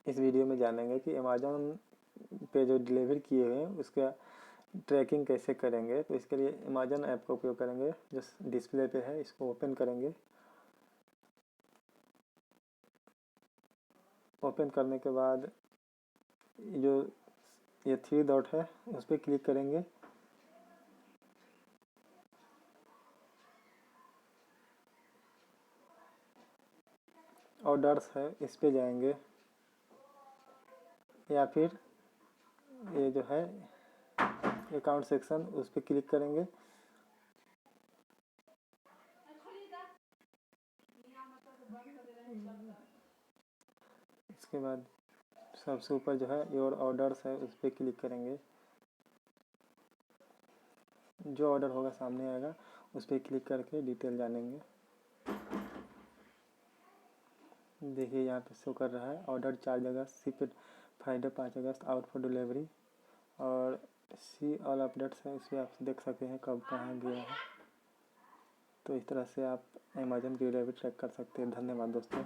इस वीडियो में जानेंगे कि अमेज़न पे जो डिलीवरी किए हुए हैं उसका ट्रैकिंग कैसे करेंगे। तो इसके लिए अमेज़न ऐप का उपयोग करेंगे जो डिस्प्ले पे है, इसको ओपन करेंगे। ओपन करने के बाद जो ये 3 डॉट है उस पर क्लिक करेंगे। ऑर्डर्स है इस पे जाएंगे, या फिर ये जो है अकाउंट सेक्शन उस पर क्लिक करेंगे। इसके बाद सबसे ऊपर जो है योर ऑर्डर्स है उस पर क्लिक करेंगे। जो ऑर्डर होगा सामने आएगा, उस पर क्लिक करके डिटेल जानेंगे। देखिए यहाँ पे शो कर रहा है order 4 August, ship Friday 5 August, out for delivery. और सी ऑल अपडेट्स है, इसमें आप देख सकते हैं कब कहाँ गया है। तो इस तरह से आप अमेज़न की डिलीवरी ट्रैक कर सकते हैं। धन्यवाद दोस्तों।